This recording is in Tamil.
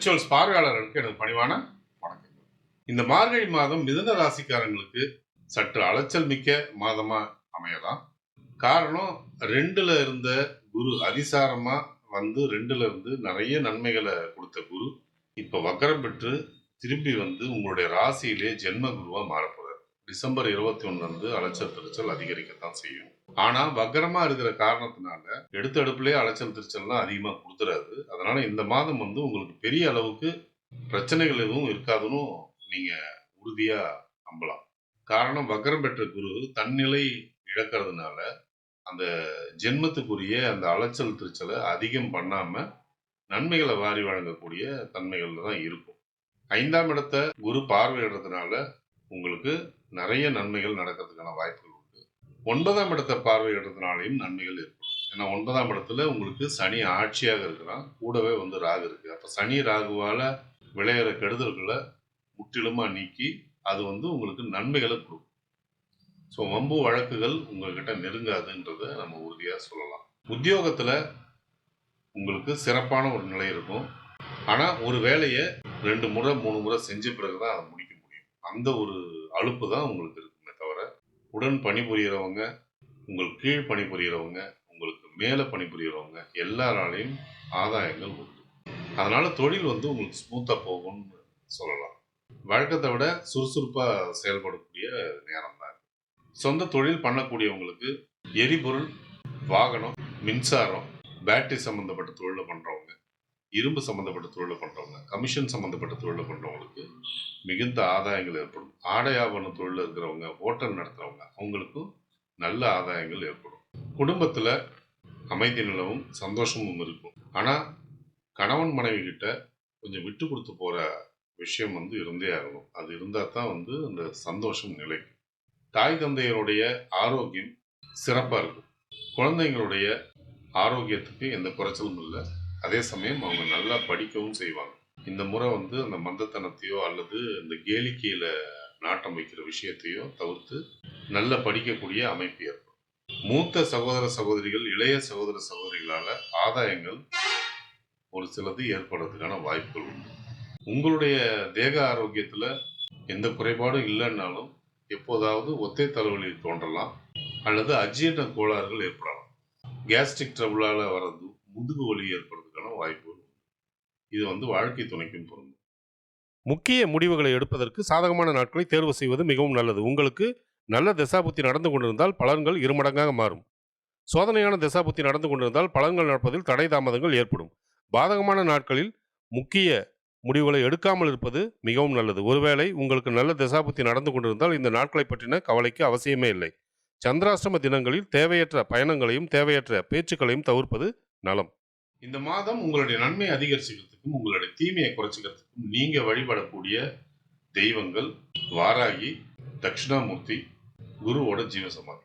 ஸ்பிரிச்சுவல்ஸ் பார்வையாளர்களுக்கு எனது பணிவான வணக்கங்கள். இந்த மார்கழி மாதம் மிதுன ராசிக்காரங்களுக்கு சற்று அலைச்சல் மிக்க மாதமா அமையலாம். காரணம் 2ல இருந்த குரு அதிசாரமா வந்து 2ல இருந்து நிறைய நன்மைகளை கொடுத்த குரு இப்ப வக்கரம் பெற்று திரும்பி வந்து உங்களுடைய ராசியிலே ஜென்ம குருவா மாறப்போறாரு. டிசம்பர் 21 இருந்து அலைச்சல் திருச்சல் அதிகரிக்கத்தான் செய்யும். ஆனா வக்கரமா இருக்கிற காரணத்தினால எடுத்த அடுப்புலயே அலைச்சல் திருச்சல்லாம் அதிகமா கொடுத்துறாது. அதனால இந்த மாதம் வந்து உங்களுக்கு பெரிய அளவுக்கு பிரச்சனைகள் எதுவும் இருக்காதுன்னு நீங்க உறுதியா நம்பலாம். காரணம் வக்கரம் பெற்ற குரு தன்னிலை இழக்கிறதுனால அந்த ஜென்மத்துக்குரிய அந்த அலைச்சல் திருச்சலை அதிகம் பண்ணாம நன்மைகளை வாரி வழங்கக்கூடிய தன்மைகள் தான் இருக்கும். 5ஆம் இடத்தை குரு பார்வையிடுறதுனால உங்களுக்கு நிறைய நன்மைகள் நடக்கிறதுக்கான வாய்ப்புகள் உண்டு. 9ஆம் இடத்தை பார்வையிடுறதுனாலையும் நன்மைகள் ஏற்படும். ஏன்னா 9ஆம் இடத்துல உங்களுக்கு சனி ஆட்சியாக இருக்கிறான், கூடவே வந்து ராகு இருக்கு. அப்ப சனி ராகுவால விளையிற கெடுதல்களை முற்றிலுமா நீக்கி அது வந்து உங்களுக்கு நன்மைகளை கொடுக்கும். ஸோ வம்பு வழக்குகள் உங்ககிட்ட நெருங்காதுன்றத நம்ம உறுதியா சொல்லலாம். உத்தியோகத்துல உங்களுக்கு சிறப்பான ஒரு நிலை இருக்கும். ஆனா ஒரு வேலையை 2 முறை 3 முறை செஞ்ச பிறகுதான் அதை முடிக்க முடியும். அந்த ஒரு அலுப்பு தான் உங்களுக்கு இருக்குமே தவிர, உடன் பணிபுரியறவங்க, உங்களுக்கு கீழ் பணிபுரியறவங்க, உங்களுக்கு மேல பணிபுரியறவங்க எல்லாராலையும் ஆதாயங்கள் உண்டு. அதனால தொழில் வந்து உங்களுக்கு ஸ்மூத்தா போகும்னு சொல்லலாம். வழக்கத்தை விட சுறுசுறுப்பா செயல்படக்கூடிய நேரம் தான். சொந்த தொழில் பண்ணக்கூடியவங்களுக்கு எரிபொருள், வாகனம், மின்சாரம், பேட்டரி சம்பந்தப்பட்ட தொழிலை பண்றவங்க, இரும்பு சம்பந்தப்பட்ட தொழிலை பண்றவங்க, கமிஷன் சம்பந்தப்பட்ட தொழிலை பண்றவங்களுக்கு மிகுந்த ஆதாயங்கள் ஏற்படும். ஆடை ஆபரண தொழில் இருக்கிறவங்க, ஹோட்டல் நடத்துறவங்க அவங்களுக்கும் நல்ல ஆதாயங்கள் ஏற்படும். குடும்பத்துல அமைதி நிலவும், சந்தோஷமும் இருக்கும். ஆனா கணவன் மனைவி கிட்ட கொஞ்சம் விட்டு கொடுத்து போற விஷயம் வந்து இருந்தே ஆகணும். அது இருந்தா தான் வந்து அந்த சந்தோஷம் நிலைக்கும். தாய் தந்தையருடைய ஆரோக்கியம் சிறப்பா இருக்கும். குழந்தைங்களுடைய ஆரோக்கியத்துக்கு எந்த குறைச்சலும் இல்லை. அதே சமயம் அவங்க நல்லா படிக்கவும் செய்வாங்க. இந்த முறை வந்து அந்த மந்தத்தனத்தையோ அல்லது இந்த கேளிக்கையில நாட்டம் வைக்கிற விஷயத்தையோ தவிர்த்து நல்ல படிக்கக்கூடிய அமைப்பு ஏற்படும். மூத்த சகோதர சகோதரிகள், இளைய சகோதர சகோதரிகளால ஆதாயங்கள் ஒரு சிலது ஏற்படுறதுக்கான வாய்ப்புகள் உண்டு. உங்களுடைய தேக ஆரோக்கியத்துல எந்த குறைபாடும் இல்லைன்னாலும் எப்போதாவது ஒத்தை தலைவலி தோன்றலாம் அல்லது அஜீரண கோளாறுகள் ஏற்படலாம். கேஸ்ட்ரிக் ட்ரபுளால வர்றது, முதுகு வலி ஏற்படுறதுக்கான வாய்ப்பு. இது வந்து வாழ்க்கை துணைக்கும் பொருந்தும். முக்கிய முடிவுகளை எடுப்பதற்கு சாதகமான நாட்களை தேர்வு செய்வது மிகவும் நல்லது. உங்களுக்கு நல்ல தசாபுத்தி நடந்து கொண்டிருந்தால் பலன்கள் இருமடங்காக மாறும். சோதனையான தசாபுத்தி நடந்து கொண்டிருந்தால் பலன்கள் நடப்பதில் தடை தாமதங்கள் ஏற்படும். பாதகமான நாட்களில் முக்கிய முடிவுகளை எடுக்காமல் இருப்பது மிகவும் நல்லது. ஒருவேளை உங்களுக்கு நல்ல தசாபுத்தி நடந்து கொண்டிருந்தால் இந்த நாட்களை பற்றின கவலைக்கு அவசியமே இல்லை. சந்திராஷ்டம தினங்களில் தேவையற்ற பயணங்களையும் தேவையற்ற பேச்சுக்களையும் தவிர்ப்பது நலம். இந்த மாதம் உங்களுடைய நன்மை அதிகரிச்சுக்கிறதுக்கும் உங்களுடைய தீமையை குறைச்சிக்கிறதுக்கும் நீங்க வழிபடக்கூடிய தெய்வங்கள் வாராகி, தட்சிணாமூர்த்தி, குருவோட ஜீவசமாதி.